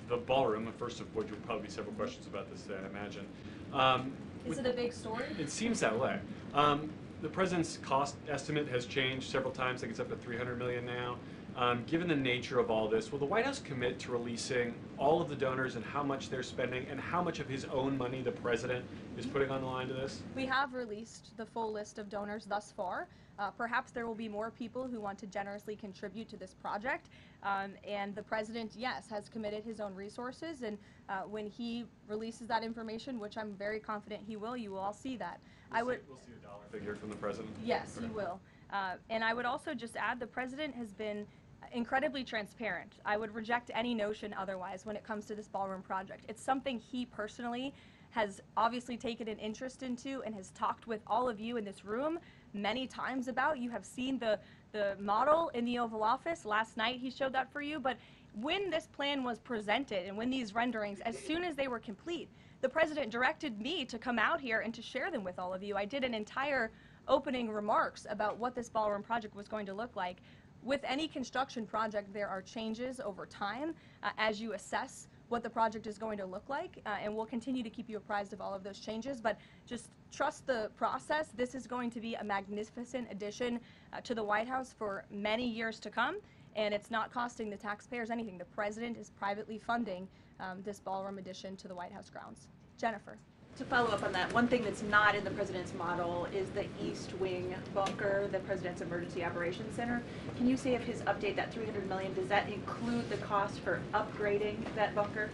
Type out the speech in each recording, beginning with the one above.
the ballroom, first of which will probably be several questions about this, I imagine. Is it a big story? It seems that way. The president's cost estimate has changed several times. I think it's up to $300 million now. Given the nature of all this, will the White House commit to releasing all of the donors and how much they're spending and how much of his own money the president is putting on the line to this? We have released the full list of donors thus far. Perhaps there will be more people who want to generously contribute to this project. And the president, yes, has committed his own resources. And when he releases that information, which I'm very confident he will, you will all see that. We'll see a dollar figure from the president? Yes, he will. And I would also just add the president has been incredibly transparent. I would reject any notion otherwise when it comes to this ballroom project. It's something he personally has obviously taken an interest into and has talked with all of you in this room many times about. You have seen the model in the Oval Office. Last night he showed that for you. But when this plan was presented and when these renderings, as soon as they were complete, the president directed me to come out here and to share them with all of you. I did an entire opening remarks about what this ballroom project was going to look like. With any construction project, there are changes over time as you assess what the project is going to look like, and we'll continue to keep you apprised of all of those changes, but just trust the process. This is going to be a magnificent addition to the White House for many years to come, and it's not costing the taxpayers anything. The president is privately funding this ballroom addition to the White House grounds. Jennifer. To follow up on that, one thing that's not in the president's model is the East Wing bunker, the President's Emergency Operations Center. Can you say if his update, that $300 million, does that include the cost for upgrading that bunker?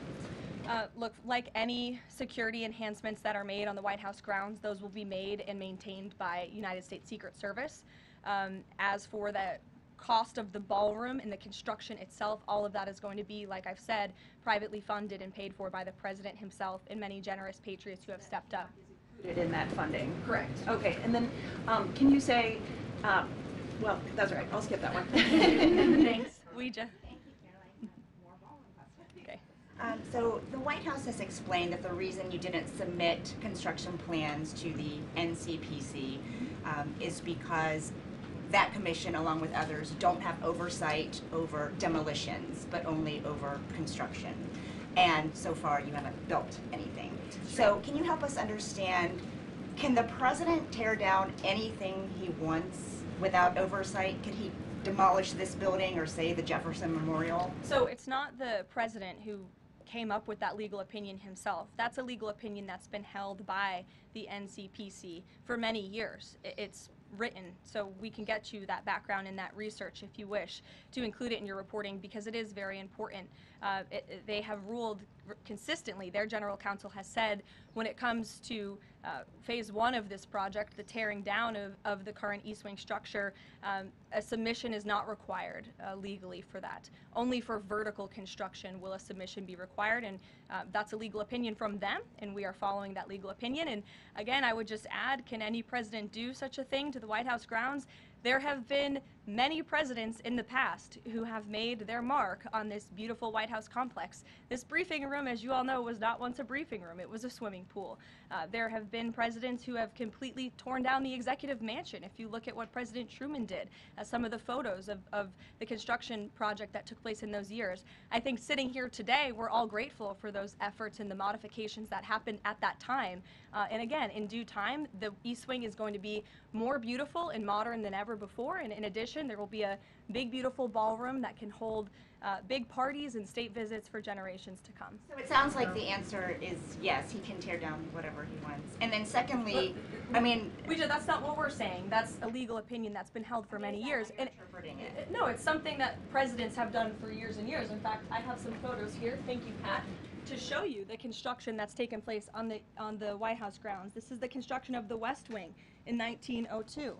Look, like any security enhancements that are made on the White House grounds, those will be made and maintained by United States Secret Service. As for the cost of the ballroom and the construction itself, all of that is going to be, like I've said, privately funded and paid for by the president himself and many generous patriots who have stepped up. Included in that funding? Correct. Okay, and then can you say, well, that's all right, I'll skip that one. Thanks. We just. Thank you, Karoline. More ballroom questions. Okay. So the White House has explained that the reason you didn't submit construction plans to the NCPC is because that commission, along with others, don't have oversight over demolitions, but only over construction. And so far, you haven't built anything. So can you help us understand, can the president tear down anything he wants without oversight? Could he demolish this building or, say, the Jefferson Memorial? So it's not the president who came up with that legal opinion himself. That's a legal opinion that's been held by the NCPC for many years. It's written, so we can get you that background and that research if you wish to include it in your reporting, because it is very important. They have ruled consistently, their general counsel has said, when it comes to phase one of this project, the tearing down of the current East Wing structure, a submission is not required legally for that. Only for vertical construction will a submission be required, and that's a legal opinion from them, and we are following that legal opinion. And again, I would just add, can any president do such a thing to the White House grounds? There have been many presidents in the past who have made their mark on this beautiful White House complex. This briefing room, as you all know, was not once a briefing room. It was a swimming pool. There have been presidents who have completely torn down the executive mansion. If you look at what President Truman did, some of the photos of the construction project that took place in those years, I think sitting here today, we're all grateful for those efforts and the modifications that happened at that time. And again, in due time, the East Wing is going to be more beautiful and modern than ever before. And in addition, there will be a big, beautiful ballroom that can hold big parties and state visits for generations to come. So it sounds like the answer is yes, he can tear down whatever he wants. And then secondly, that's not what we're saying. That's a legal opinion that's been held for many years. And interpreting it. No, it's something that presidents have done for years and years. In fact, I have some photos here. Thank you, Pat, to show you the construction that's taken place on the White House grounds. This is the construction of the West Wing in 1902.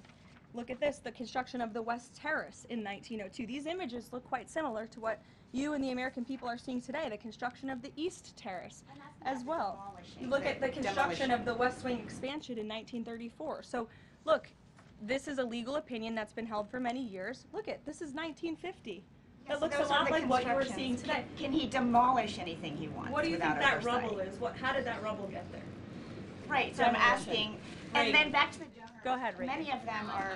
Look at this, the construction of the West Terrace in 1902. These images look quite similar to what you and the American people are seeing today, the construction of the East Terrace as well. Look at the construction of the West Wing expansion in 1934. So look, this is a legal opinion that's been held for many years. Look at, this is 1950. That looks a lot like what you were seeing today. Can he demolish anything he wants? What do you think that oversight? rubble is? How did that rubble get there? Right, so I'm asking, and then back to the donors. Go ahead, Rachel. Many of them are